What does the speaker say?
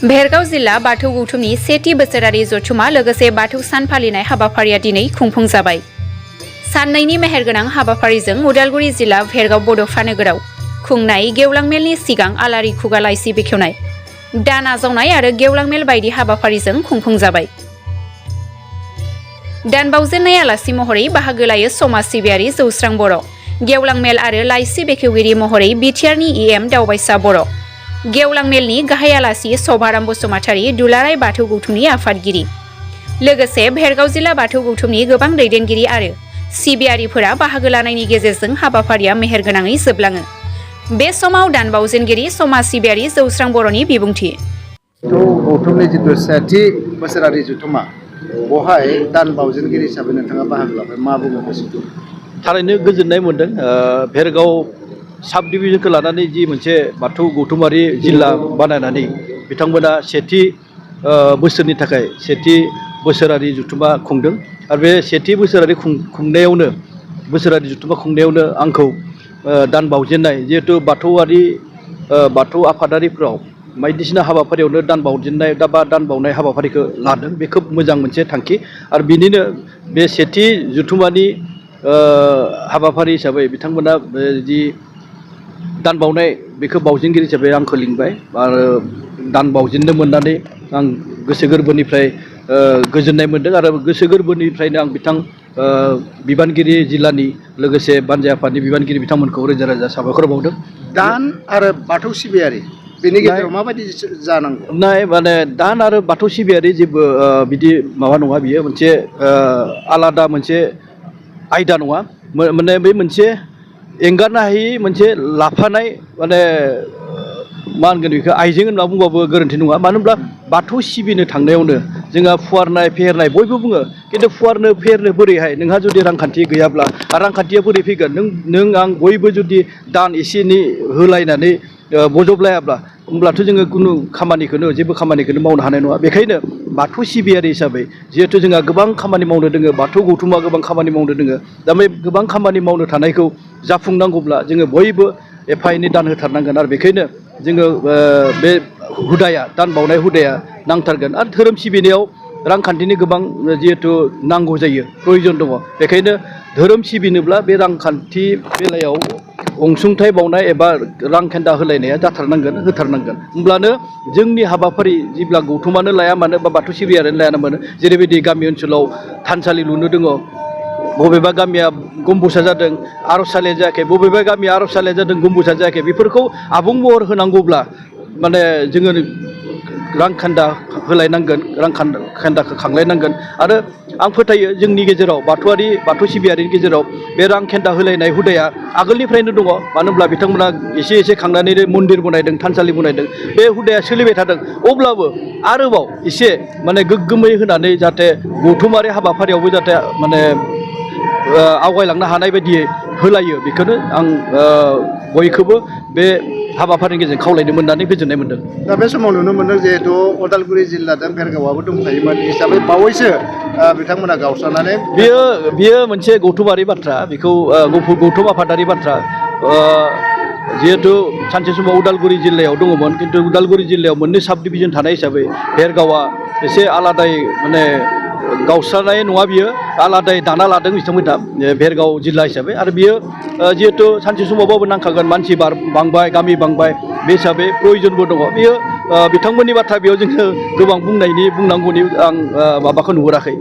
भेरगाव जिल्ला बाथौ गौथुमनि सेथि बोसोरारि जथुमा लोगोसे बाथौ सान फालिनाय हाबाफारिया दिनै खुंफुं जाबाय। साननैनि मेहेरगोनां हाबाफारिजों उदालगुरि जिल्ला भेरगाव बड'फा नोगोराव खुंनाय गेवलां मेलनि सिगां आलारि खुगा लाइसि बेखेवनाय, दान आजावनाय आरो गेवलां मेल बायदि हाबाफारिजों खुंफुं जाबाय। दान बावजेननाय आलासि महरै बाहागो लायो समाज सिबियारि जौस्रां बर', गेवलां मेल आरो लाइसि बेखेवगिरि महरै बिटिआरनि इएम दावबायसा बर', गेवलां मेलनि गाहाय आलासि सभाराम बसुमतारी दुलाराय बाथौ गौथुमनि आफादगिरि, लोगोसे भेरगाव जिल्ला बाथौ गौथुमनि गोबां दैदेनगिरि आरो सिबियारिफोरा बाहागो लानायनि गेजेरजों हाबाफारिया मेहेरगोनाङै जोबलाङो। बे समाव दान बावजेनगिरि समाज सिबियारि जौस्रां बर'नि बिबुंथि। गौथुमनि जिथु सेथि बोसोरारि जथुमा बहाय दान बावजेनगिरि हिसाबै नोंथाङा बाहागो लाबाय, मा बुंनो गोसो? थारैनो गोजोननाय मोन्दों। भेरगाव साब डिभिजनखौ लानानै जि मोनसे बाथौ गौथुमारि जिल्ला बानायनानै बिथांमोना सेथि बोसोरनि थाखाय सेथि बोसोरारि जथुमा खुंदों आरो बे सेथि बोसोरारि बोसोरारि जथुमा खुंनायावनो आंखौ दान बावजेननाय, जिहेतु बाथौआरि बाथौ आफादारिफ्राव बायदिसिना हाबाफारियावनो दान बावजेननाय बा दान बावनाय हाबाफारिखौ लादों। बे खोब मोजां मोनसे थांखि आरो बिनिनो बे सेथि जथुमानि हाबाफारि हिसाबै बिथांमोना जि दान बावनाय बेखौ बावजेनगिरि हिसाबै आंखौ लिंबाय आरो दान बावजेननो मोननानै आं गोसो गोरबोनिफ्राय गोजोननाय मोन्दों आरो गोसो गोरबोनिफ्रायनो आं बिथां बिबानगिरि जिल्लानि लोगोसे बानजाय आफादनि बिबानगिरि बिथांमोनखौ रोजा रोजा साबायखर बावदों। दान आरो बाथौ सिबियारि बेनि गेजेराव माबायदि जानांगौ? माने दान आरो बाथौ सिबियारि जेबो बिदि माबा नङा, बियो मोनसे आलादा मोनसे आयदा नङा, माने बे मोनसे एंगारनो हायि मोनसे लाफानाय माने मा होनगोन बेखौ आइजें होनना बुंबाबो गोरोन्थि नङा। मानो होनब्ला बाथौ सिबिनो थांनायावनो जोंहा फुवारनाय फेहेरनाय बयबो बुङो, खिन्थु फुवारनो फेहेरनो बोरैहाय? नोंहा जुदि रांखान्थि गैयाब्ला रांखान्थिया बोरै फैगोन? नों आं बयबो जुदि दान एसे एनै होलायनानै बजबलायाब्ला होमब्लाथ' जोङो खुनु जेबो खामानिखौनो मावनो हानाय नङा। बेखायनो बाथौ सिबियारि हिसाबै जिहेथु जोंहा गोबां खामानि मावनो दोङो, बाथौ गौथुमा गोबां खामानि मावनो दोङो, दा बे गोबां खामानि मावनो थानायखौ जाफुंनांगौब्ला जोङो बयबो एफा एनै दान होथारनांगोन आरो बेखायनो जोङो बे हुदाया, दान बावनाय हुदाया नांथारगोन। आरो धोरोम सिबिनायाव रांखान्थिनि गोबां जिहेथु नांगौ जायो, प्रयजन दङ, बेखायनो धोरोम सिबिनोब्ला बे रांखान्थि बेलायाव अनसुंथाइ बावनाय एबा रां खेन्दा होलायनाया होथारनांगोन। होमब्लानो जोंनि हाबाफारि जेब्ला गौथुमानो लाया मानो बा बाथौ सिबियारियानो लाया मानो, जेरैबायदि गामि ओनसोलाव थानसालि लुनो दङ, बबेबा गामिया गम्बुसा जादों आर'जसालिया जायाखै, बबेबा गामिया आर'जसालिया जादों गम्बुसा जायाखै, बेफोरखौ आबुं महर होनांगौब्ला माने जोङो रां खेन्दा होलायनांगोन, रां खेन्दाखौ खांलायनांगोन। आरो आं फोथायो जोंनि गेजेराव बाथौ सिबियारिनि गेजेराव बे रां खेन्दा होलायनाय हुदाया आगोलनिफ्रायनो दङ। मानो होनब्ला बिथांमोना एसे एसे खांनानै मन्दिर बनायदों, थानसालि बनायदों, बे हुदाया सोलिबाय थादों। अब्लाबो आरोबाव एसे माने गोग्गोमै होनानै जाहाथे गौथुमारि हाबाफारियावबो जाहाथे माने आवगायलांनो हानाय बायदियै होलायो, बेखौनो आं बयखौबो बे हाबाफारिनि गेजेरजों खावलायनो मोननानै गोजोननाय मोन्दों। दा बे समाव नुनो मोन्दों जिहेतु उदालगुरि जिल्लाजों भेरगावआबो दंफायोमोन हिसाबै बावैसो बिथांमोना गावस्रानानै बियो मोनसे गौथुमारि बाथ्रा, बेखौ गौथुम आफादारि बाथ्रा। जिहेतु सानसे समाव उदालगुरि जिल्लायाव दङमोन, खिन्थु उदालगुरि जिल्लायाव मोननै साब डिभिजन थानाय हिसाबै भेरगावआ एसे आलादायै माने गावस्रानाय नङा, बियो आलादायै दाना लादों बिथांमोनहा भेरगाव जिल्ला हिसाबै। आरो बियो जिहेतु सानसे समावबाबो नांखागोन, मानसि बांबाय, गामि बांबाय, बे हिसाबै प्रयजनबो दङ। बियो बिथांमोननि बाथ्रा, बेयाव जोङो गोबां बुंनांगौनि आं माबाखौ नुहुराखै।